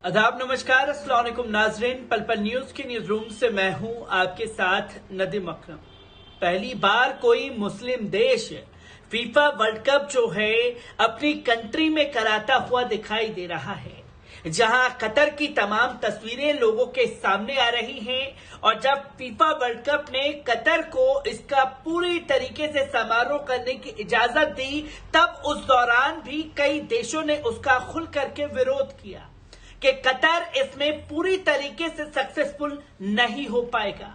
आदाब, नमस्कार, अस्सलाम वालेकुम नाजरीन। पल पल न्यूज की न्यूज रूम से मैं हूं आपके साथ नदीम अकरम। पहली बार कोई मुस्लिम देश फीफा वर्ल्ड कप जो है अपनी कंट्री में कराता हुआ दिखाई दे रहा है, जहां कतर की तमाम तस्वीरें लोगों के सामने आ रही हैं। और जब फीफा वर्ल्ड कप ने कतर को इसका पूरी तरीके से समारोह करने की इजाजत दी, तब उस दौरान भी कई देशों ने उसका खुल करके विरोध किया कि कतर इसमें पूरी तरीके से सक्सेसफुल नहीं हो पाएगा।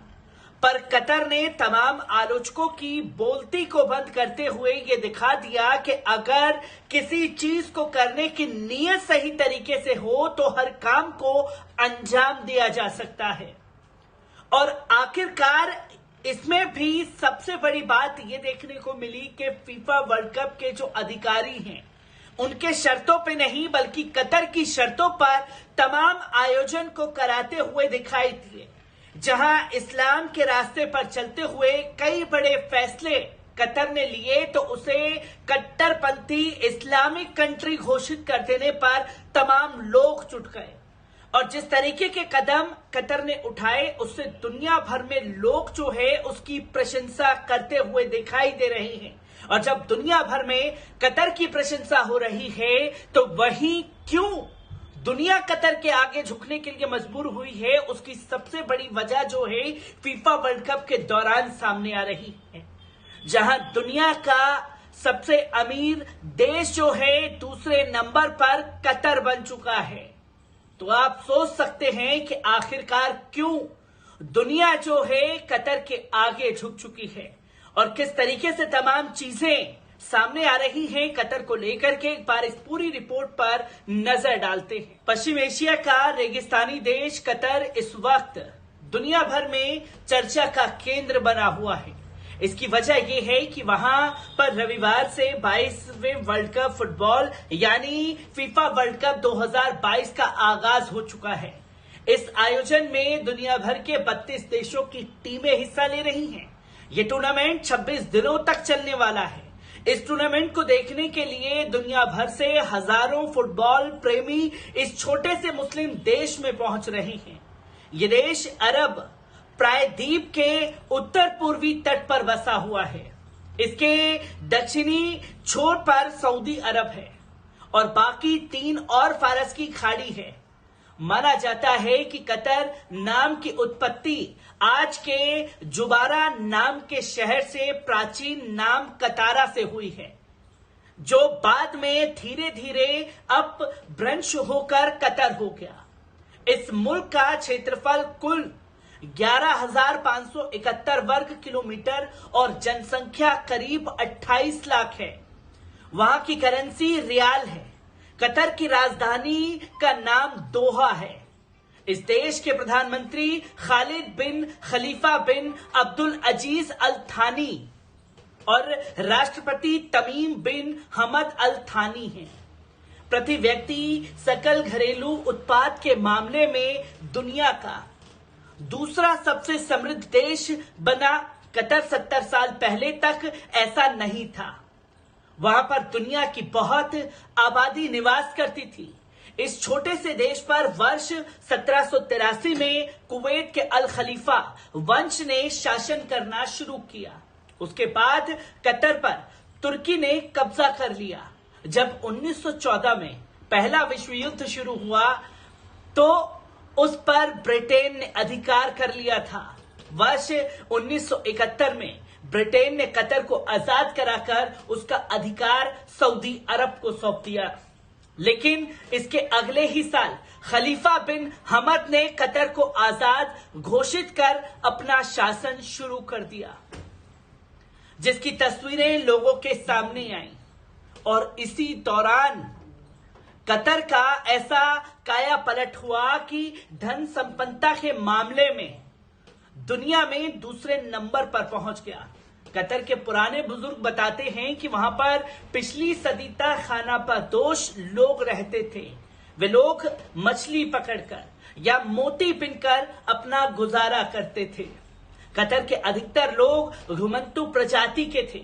पर कतर ने तमाम आलोचकों की बोलती को बंद करते हुए ये दिखा दिया कि अगर किसी चीज को करने की नीयत सही तरीके से हो तो हर काम को अंजाम दिया जा सकता है। और आखिरकार इसमें भी सबसे बड़ी बात यह देखने को मिली कि फीफा वर्ल्ड कप के जो अधिकारी हैं उनके शर्तों पे नहीं बल्कि कतर की शर्तों पर तमाम आयोजन को कराते हुए दिखाई दिए, जहां इस्लाम के रास्ते पर चलते हुए कई बड़े फैसले कतर ने लिए तो उसे कट्टरपंथी इस्लामिक कंट्री घोषित कर देने पर तमाम लोग जुट गए। और जिस तरीके के कदम कतर ने उठाए उससे दुनिया भर में लोग जो है उसकी प्रशंसा करते हुए दिखाई दे रहे हैं। और जब दुनिया भर में कतर की प्रशंसा हो रही है तो वहीं क्यों दुनिया कतर के आगे झुकने के लिए मजबूर हुई है, उसकी सबसे बड़ी वजह जो है फीफा वर्ल्ड कप के दौरान सामने आ रही है, जहां दुनिया का सबसे अमीर देश जो है दूसरे नंबर पर कतर बन चुका है। तो आप सोच सकते हैं कि आखिरकार क्यों दुनिया जो है कतर के आगे झुक चुकी है और किस तरीके से तमाम चीजें सामने आ रही हैं कतर को लेकर के। एक बार इस पूरी रिपोर्ट पर नजर डालते हैं। पश्चिम एशिया का रेगिस्तानी देश कतर इस वक्त दुनिया भर में चर्चा का केंद्र बना हुआ है। इसकी वजह यह है कि वहां पर रविवार से 22वें वर्ल्ड कप फुटबॉल यानी फीफा वर्ल्ड कप 2022 का आगाज हो चुका है। इस आयोजन में दुनिया भर के 32 देशों की टीमें हिस्सा ले रही हैं। ये टूर्नामेंट 26 दिनों तक चलने वाला है। इस टूर्नामेंट को देखने के लिए दुनिया भर से हजारों फुटबॉल प्रेमी इस छोटे से मुस्लिम देश में पहुंच रहे हैं। ये देश अरब प्रायद्वीप के उत्तर पूर्वी तट पर बसा हुआ है। इसके दक्षिणी छोर पर सऊदी अरब है और बाकी 3 और फारस की खाड़ी है। माना जाता है कि कतर नाम की उत्पत्ति आज के जुबारा नाम के शहर से प्राचीन नाम कतारा से हुई है, जो बाद में धीरे धीरे अपभ्रंश होकर कतर हो गया। इस मुल्क का क्षेत्रफल कुल 11,571 वर्ग किलोमीटर और जनसंख्या करीब 28 लाख है। वहां की करेंसी रियाल है। कतर की राजधानी का नाम दोहा है। इस देश के प्रधानमंत्री खालिद बिन खलीफा बिन अब्दुल अजीज अल थानी और राष्ट्रपति तमीम बिन हमद अल थानी हैं। प्रति व्यक्ति सकल घरेलू उत्पाद के मामले में दुनिया का दूसरा सबसे समृद्ध देश बना। कतर 70 साल पहले तक ऐसा नहीं था। वहां पर दुनिया की बहुत आबादी निवास करती थी। इस छोटे से देश पर वर्ष 1783 में कुवैत के अल खलीफा वंश ने शासन करना शुरू किया। उसके बाद कतर पर तुर्की ने कब्जा कर लिया। जब 1914 में पहला विश्व युद्ध शुरू हुआ तो उस पर ब्रिटेन ने अधिकार कर लिया था। वर्ष 1971 में ब्रिटेन ने कतर को आजाद कराकर उसका अधिकार सऊदी अरब को सौंप दिया। लेकिन इसके अगले ही साल खलीफा बिन हमद ने कतर को आजाद घोषित कर अपना शासन शुरू कर दिया, जिसकी तस्वीरें लोगों के सामने आईं। और इसी दौरान कतर का ऐसा काया पलट हुआ कि धन संपन्नता के मामले में दुनिया में दूसरे नंबर पर पहुंच गया। कतर के पुराने बुजुर्ग बताते हैं कि वहां पर पिछली सदी तक खाना पादोश लोग रहते थे। वे लोग मछली पकड़कर या मोती बिनकर अपना गुजारा करते थे। कतर के अधिकतर लोग घुमंतु प्रजाति के थे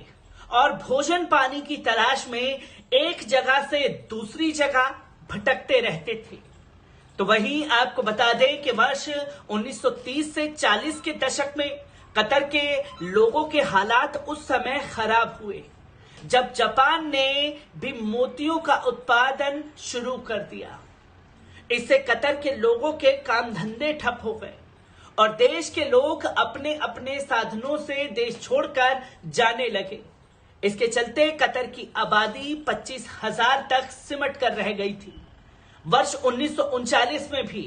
और भोजन पानी की तलाश में एक जगह से दूसरी जगह भटकते रहते थे। तो वहीं आपको बता दें कि वर्ष 1930 से 40 के दशक में कतर के लोगों के हालात उस समय खराब हुए, जब जापान ने भी मोतियों का उत्पादन शुरू कर दिया। इससे कतर के लोगों के काम धंधे ठप हो गए और देश के लोग अपने अपने साधनों से देश छोड़कर जाने लगे। इसके चलते कतर की आबादी 25,000 तक सिमट कर रह गई थी। वर्ष 1939 में भी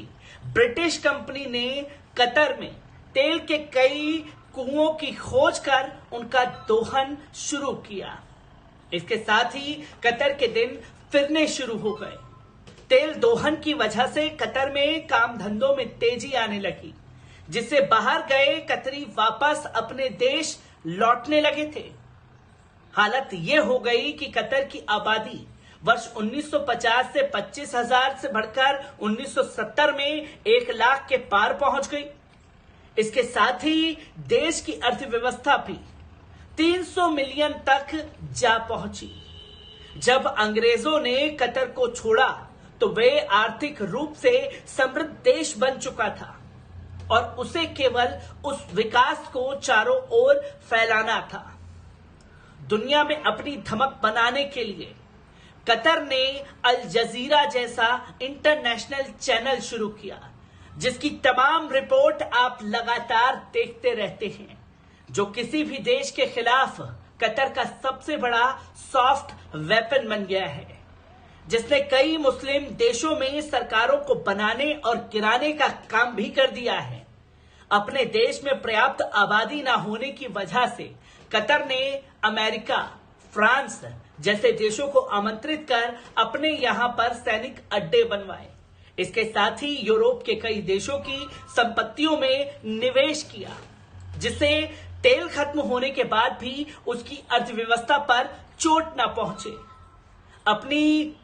ब्रिटिश कंपनी ने कतर में तेल के कई कुओं की खोज कर उनका दोहन शुरू किया। इसके साथ ही कतर के दिन फिरने शुरू हो गए। तेल दोहन की वजह से कतर में काम धंधों में तेजी आने लगी, जिससे बाहर गए कतरी वापस अपने देश लौटने लगे थे। हालत यह हो गई कि कतर की आबादी वर्ष 1950 से 25,000 से बढ़कर 1970 में 1 लाख के पार पहुंच गई। इसके साथ ही देश की अर्थव्यवस्था भी 300 मिलियन तक जा पहुंची। जब अंग्रेजों ने कतर को छोड़ा तो वे आर्थिक रूप से समृद्ध देश बन चुका था और उसे केवल उस विकास को चारों ओर फैलाना था। दुनिया में अपनी धमक बनाने के लिए कतर ने अल जजीरा जैसा इंटरनेशनल चैनल शुरू किया, जिसकी तमाम रिपोर्ट आप लगातार देखते रहते हैं, जो किसी भी देश के खिलाफ कतर का सबसे बड़ा सॉफ्ट वेपन बन गया है, जिसने कई मुस्लिम देशों में सरकारों को बनाने और गिराने का काम भी कर दिया है। अपने देश में पर्याप्त आबादी न होने की वजह से कतर ने अमेरिका, फ्रांस जैसे देशों को आमंत्रित कर अपने यहां पर सैनिक अड्डे बनवाए। इसके साथ ही यूरोप के कई देशों की संपत्तियों में निवेश किया, जिससे तेल खत्म होने के बाद भी उसकी अर्थव्यवस्था पर चोट न पहुंचे। अपनी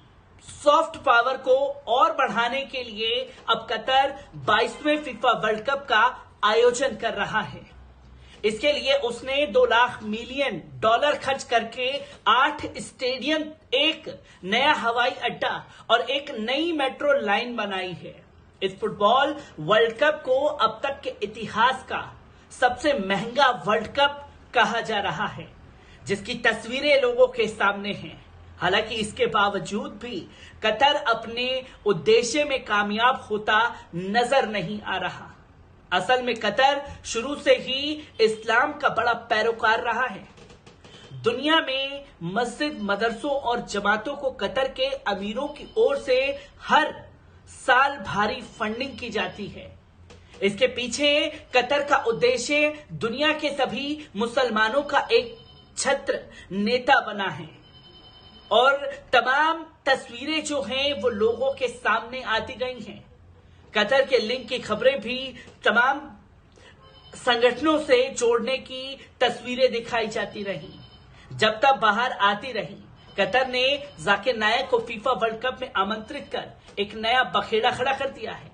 सॉफ्ट पावर को और बढ़ाने के लिए अब कतर 22वें फीफा वर्ल्ड कप का आयोजन कर रहा है। इसके लिए उसने $2 मिलियन खर्च करके 8 स्टेडियम, एक नया हवाई अड्डा और एक नई मेट्रो लाइन बनाई है। इस फुटबॉल वर्ल्ड कप को अब तक के इतिहास का सबसे महंगा वर्ल्ड कप कहा जा रहा है, जिसकी तस्वीरें लोगों के सामने हैं। हालांकि इसके बावजूद भी कतर अपने उद्देश्य में कामयाब होता नजर नहीं आ रहा। असल में कतर शुरू से ही इस्लाम का बड़ा पैरोकार रहा है। दुनिया में मस्जिद, मदरसों और जमातों को कतर के अमीरों की ओर से हर साल भारी फंडिंग की जाती है। इसके पीछे कतर का उद्देश्य दुनिया के सभी मुसलमानों का एक छत्र नेता बना है और तमाम तस्वीरें जो हैं वो लोगों के सामने आती गई हैं। कतर के लिंक की खबरें भी तमाम संगठनों से जोड़ने की तस्वीरें दिखाई जाती रही, जब तक बाहर आती रही। कतर ने जाकिर नायक को फीफा वर्ल्ड कप में आमंत्रित कर एक नया बखेड़ा खड़ा कर दिया है।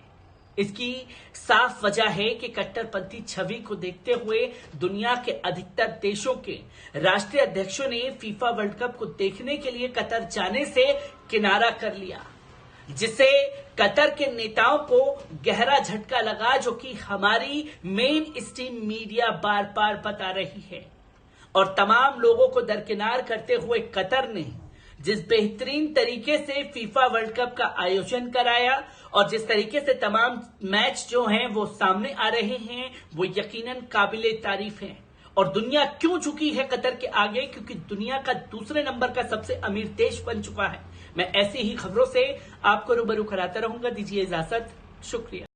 इसकी साफ वजह है कि कट्टरपंथी छवि को देखते हुए दुनिया के अधिकतर देशों के राष्ट्रीय अध्यक्षों ने फीफा वर्ल्ड कप को देखने के लिए कतर जाने से किनारा कर लिया, जिससे कतर के नेताओं को गहरा झटका लगा, जो कि हमारी मेन स्ट्रीम मीडिया बार बार बता रही है। और तमाम लोगों को दरकिनार करते हुए कतर ने जिस बेहतरीन तरीके से फीफा वर्ल्ड कप का आयोजन कराया और जिस तरीके से तमाम मैच जो हैं वो सामने आ रहे हैं, वो यकीनन काबिले तारीफ है। और दुनिया क्यों झुकी है कतर के आगे? क्योंकि दुनिया का दूसरे नंबर का सबसे अमीर देश बन चुका है। मैं ऐसी ही खबरों से आपको रूबरू कराता रहूंगा। दीजिए इजाजत, शुक्रिया।